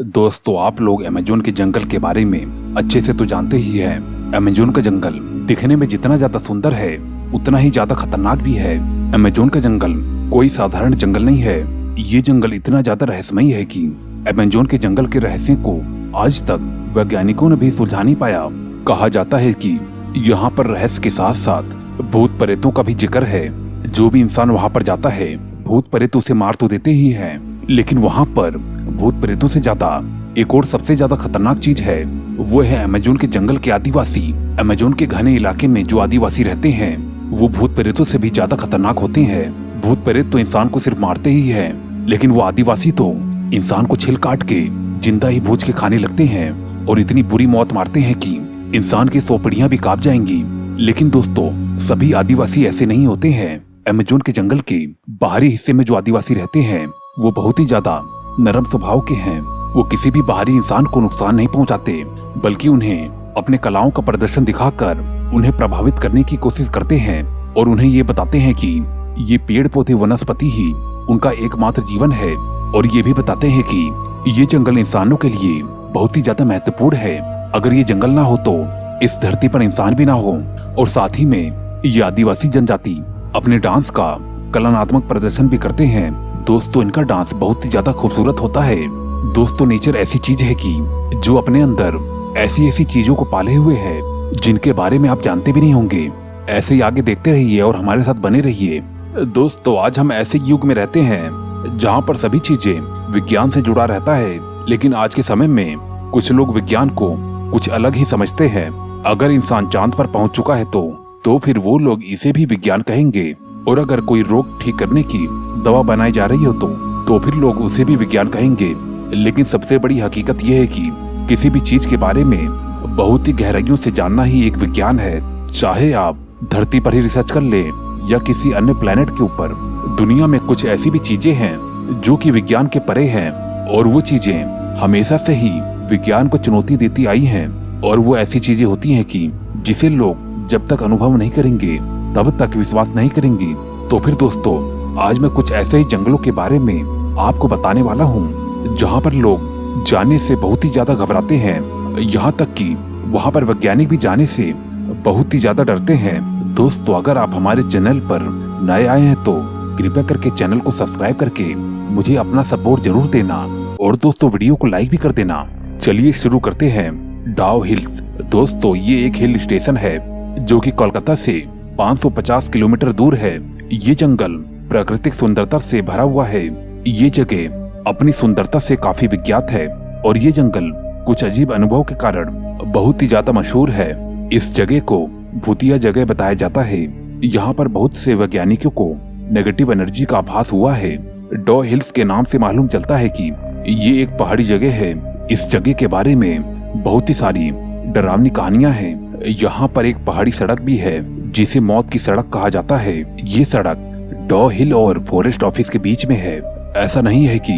दोस्तों, आप लोग अमेज़न के जंगल के बारे में अच्छे से तो जानते ही हैं। अमेज़न का जंगल दिखने में जितना ज्यादा सुंदर है उतना ही ज्यादा खतरनाक भी है। अमेज़न का जंगल कोई साधारण जंगल नहीं है। ये जंगल इतना ज्यादा रहस्यमयी है कि अमेज़न के जंगल के रहस्य को आज तक वैज्ञानिकों ने भी सुलझा नहीं पाया। कहा जाता है कि यहाँ पर रहस्य के साथ साथ भूत प्रेतों का भी जिक्र है। जो भी इंसान वहाँ पर जाता है भूत प्रेत उसे मार तो देते ही है, लेकिन वहाँ पर भूत प्रेतों से ज्यादा एक और सबसे ज्यादा खतरनाक चीज है, वो है अमेज़न के जंगल के आदिवासी। अमेज़न के घने इलाके में जो आदिवासी रहते हैं वो भूत प्रेतों से भी ज्यादा खतरनाक होते हैं। भूत प्रेत तो इंसान को सिर्फ मारते ही हैं, लेकिन वो आदिवासी तो इंसान को छिल काट के जिंदा ही भूज के खाने लगते हैं और इतनी बुरी मौत मारते हैं कि इंसान की सोपड़ियां भी कांप जाएंगी। लेकिन दोस्तों, सभी आदिवासी ऐसे नहीं होते हैं। अमेज़न के जंगल के बाहरी हिस्से में जो आदिवासी रहते हैं वो बहुत ही ज्यादा नरम स्वभाव के हैं। वो किसी भी बाहरी इंसान को नुकसान नहीं पहुंचाते, बल्कि उन्हें अपने कलाओं का प्रदर्शन दिखाकर उन्हें प्रभावित करने की कोशिश करते हैं और उन्हें ये बताते हैं कि ये पेड़ पौधे वनस्पति ही उनका एकमात्र जीवन है। और ये भी बताते हैं कि ये जंगल इंसानों के लिए बहुत ही ज्यादा महत्वपूर्ण है। अगर ये जंगल ना हो तो इस धरती पर इंसान भी ना हो। और साथ ही में ये आदिवासी जनजाति अपने डांस का कलात्मक प्रदर्शन भी करते हैं। दोस्तों, इनका डांस बहुत ही ज्यादा खूबसूरत होता है। दोस्तों, नेचर ऐसी चीज है कि जो अपने अंदर ऐसी ऐसी चीजों को पाले हुए है जिनके बारे में आप जानते भी नहीं होंगे। ऐसे ही आगे देखते रहिए और हमारे साथ बने रहिए। दोस्तों, आज हम ऐसे युग में रहते हैं जहाँ पर सभी चीजें विज्ञान से जुड़ा रहता है, लेकिन आज के समय में कुछ लोग विज्ञान को कुछ अलग ही समझते हैं। अगर इंसान चांद पर पहुंच चुका है तो फिर वो लोग इसे भी विज्ञान कहेंगे। और अगर कोई रोग ठीक करने की दवा बनाई जा रही हो तो फिर लोग उसे भी विज्ञान कहेंगे। लेकिन सबसे बड़ी हकीकत यह है कि किसी भी चीज के बारे में बहुत ही गहराइयों से जानना ही एक विज्ञान है। चाहे आप धरती पर ही रिसर्च कर ले या किसी अन्य प्लेनेट के ऊपर, दुनिया में कुछ ऐसी भी चीजें हैं जो कि विज्ञान के परे हैं। और वो चीजें हमेशा से ही विज्ञान को चुनौती देती आई हैं। और वो ऐसी चीजें होती हैं कि जिसे लोग जब तक अनुभव नहीं करेंगे तब तक विश्वास नहीं करेंगे। तो फिर दोस्तों, आज मैं कुछ ऐसे ही जंगलों के बारे में आपको बताने वाला हूँ जहाँ पर लोग जाने से बहुत ही ज्यादा घबराते हैं। यहाँ तक कि वहाँ पर वैज्ञानिक भी जाने से बहुत ही ज्यादा डरते हैं। दोस्तों, अगर आप हमारे चैनल पर नए आए हैं तो कृपया करके चैनल को सब्सक्राइब करके मुझे अपना सपोर्ट जरूर देना। और दोस्तों, वीडियो को लाइक भी कर देना। चलिए शुरू करते हैं। डाउ हिल्स। दोस्तों, ये एक हिल स्टेशन है जो कि कोलकाता से 550 किलोमीटर दूर है। ये जंगल प्राकृतिक सुंदरता से भरा हुआ है। ये जगह अपनी सुंदरता से काफी विख्यात है और ये जंगल कुछ अजीब अनुभव के कारण बहुत ही ज्यादा मशहूर है। इस जगह को भूतिया जगह बताया जाता है। यहाँ पर बहुत से वैज्ञानिकों को नेगेटिव एनर्जी का आभास हुआ है। डॉ हिल्स के नाम से मालूम चलता है कि ये एक पहाड़ी जगह है। इस जगह के बारे में बहुत ही सारी डरावनी कहानियां हैं। यहाँ पर एक पहाड़ी सड़क भी है जिसे मौत की सड़क कहा जाता है। ये सड़क डॉ हिल और फॉरेस्ट ऑफिस के बीच में है। ऐसा नहीं है कि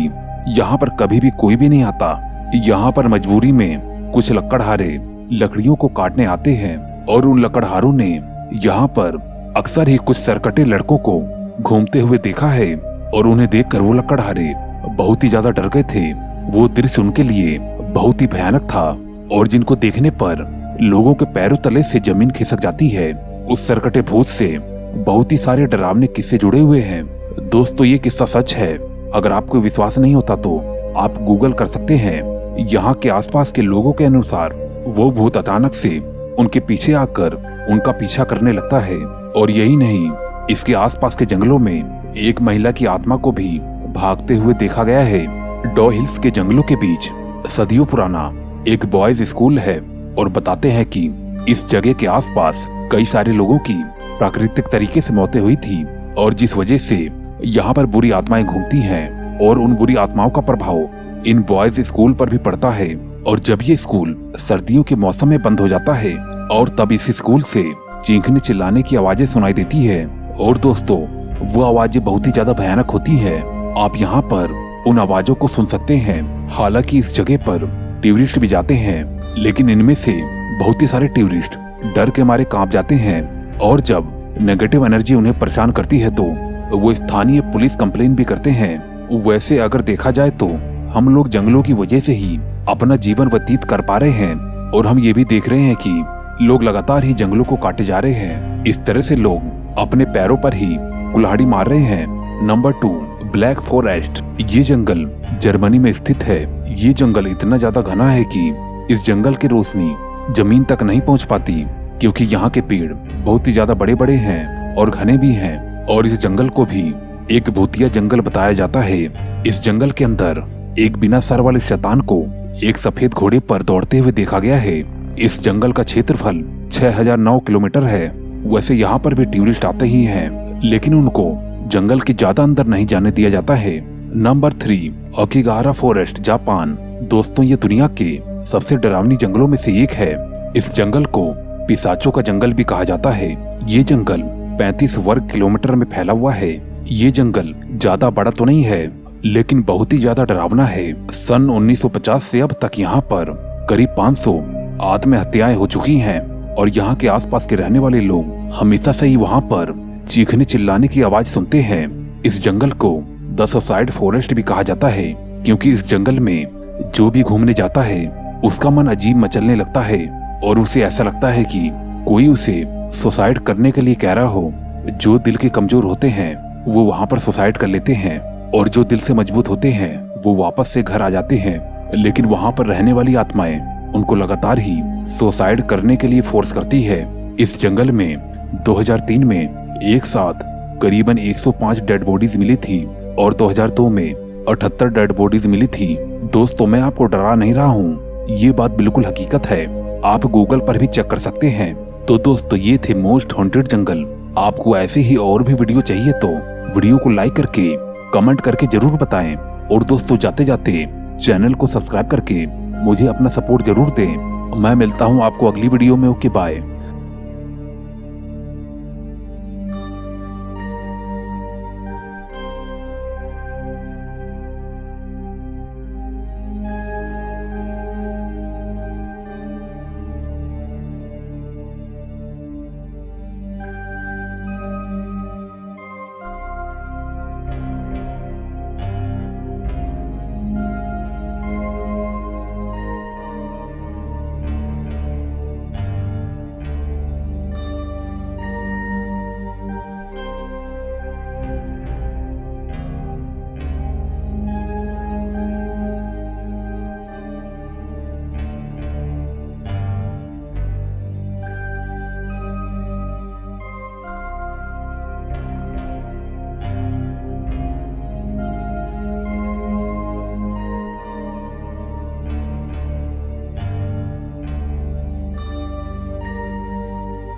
यहाँ पर कभी भी कोई भी नहीं आता। यहाँ पर मजबूरी में कुछ लकड़हारे लकड़ियों को काटने आते हैं और उन लकड़हारों ने यहाँ पर अक्सर ही कुछ सरकटे लड़कों को घूमते हुए देखा है और उन्हें देखकर वो लकड़हारे बहुत ही ज्यादा डर गए थे। वो दृश्य उनके लिए बहुत ही भयानक था और जिनको देखने पर लोगों के पैरों तले से जमीन खिसक जाती है। उस सरकटे भूत से बहुत ही सारे डरावने किस्से जुड़े हुए हैं। दोस्तों, ये किस्सा सच है। अगर आपको विश्वास नहीं होता तो आप गूगल कर सकते हैं। यहाँ के आसपास के लोगों के अनुसार वो भूत अचानक से उनके पीछे आकर उनका पीछा करने लगता है। और यही नहीं, इसके आसपास के जंगलों में एक महिला की आत्मा को भी भागते हुए देखा गया है। डॉ हिल्स के जंगलों के बीच सदियों पुराना एक बॉयज स्कूल है और बताते हैं कि इस जगह के आसपास कई सारे लोगों की प्राकृतिक तरीके से मौतें हुई थी और जिस वजह से यहाँ पर बुरी आत्माएं घूमती हैं और उन बुरी आत्माओं का प्रभाव इन बॉयज स्कूल पर भी पड़ता है। और जब ये स्कूल सर्दियों के मौसम में बंद हो जाता है और तब इस स्कूल से चीखने चिल्लाने की आवाजें सुनाई देती है। और दोस्तों, वो आवाजें बहुत ही ज्यादा भयानक होती है। आप यहाँ पर उन आवाजों को सुन सकते हैं। हालांकि इस जगह पर टूरिस्ट भी जाते हैं, लेकिन इनमें से बहुत ही सारे टूरिस्ट डर के मारे कांप जाते हैं। और जब नेगेटिव एनर्जी उन्हें परेशान करती है तो वो स्थानीय पुलिस कंप्लेन भी करते हैं। वैसे अगर देखा जाए तो हम लोग जंगलों की वजह से ही अपना जीवन व्यतीत कर पा रहे हैं और हम ये भी देख रहे हैं कि लोग लगातार ही जंगलों को काटे जा रहे हैं। इस तरह से लोग अपने पैरों पर ही कुल्हाड़ी मार रहे हैं। Number 2, black forest. ये जंगल जर्मनी में स्थित है। ये जंगल इतना ज्यादा घना है कि इस जंगल की रोशनी जमीन तक नहीं पहुंच पाती, क्योंकि यहाँ के पेड़ बहुत ही ज्यादा बड़े बड़े हैं और घने भी हैं। और इस जंगल को भी एक भूतिया जंगल बताया जाता है। इस जंगल के अंदर एक बिना सर वाले शैतान को एक सफेद घोड़े पर दौड़ते हुए देखा गया है। इस जंगल का क्षेत्रफल 6009 किलोमीटर है। वैसे यहाँ पर भी टूरिस्ट आते ही हैं, लेकिन उनको जंगल के ज्यादा अंदर नहीं जाने दिया जाता है। Number 3, Aokigahara forest, Japan. दोस्तों, ये दुनिया के सबसे डरावनी जंगलों में से एक है। इस जंगल को पिशाचों का जंगल भी कहा जाता है। ये जंगल 35 वर्ग किलोमीटर में फैला हुआ है। ये जंगल ज्यादा बड़ा तो नहीं है, लेकिन बहुत ही ज्यादा डरावना है। सन 1950 से अब तक यहाँ पर करीब 500 आत्महत्याएं हो चुकी हैं और यहाँ के आसपास के रहने वाले लोग हमेशा से ही वहाँ पर चीखने चिल्लाने की आवाज सुनते हैं। इस जंगल को द सुसाइड फॉरेस्ट भी कहा जाता है, क्योंकि इस जंगल में जो भी घूमने जाता है उसका मन अजीब मचलने लगता है और उसे ऐसा लगता है कि कोई उसे सुसाइड करने के लिए कह रहा हो। जो दिल के कमजोर होते हैं वो वहाँ पर सुसाइड कर लेते हैं और जो दिल से मजबूत होते हैं वो वापस से घर आ जाते हैं। लेकिन वहाँ पर रहने वाली आत्माएं उनको लगातार ही सुसाइड करने के लिए फोर्स करती है। इस जंगल में 2003 में एक साथ करीबन 105 डेड बॉडीज मिली थी और 2002 में 78 डेड बॉडीज मिली थी। दोस्तों, मैं आपको डरा नहीं रहा हूँ, ये बात बिल्कुल हकीकत है। आप गूगल पर भी चेक कर सकते हैं। तो दोस्तों, ये थे मोस्ट हॉन्टेड जंगल। आपको ऐसे ही और भी वीडियो चाहिए तो वीडियो को लाइक करके कमेंट करके जरूर बताएं। और दोस्तों, जाते जाते चैनल को सब्सक्राइब करके मुझे अपना सपोर्ट जरूर दें। मैं मिलता हूँ आपको अगली वीडियो में। Okay, bye.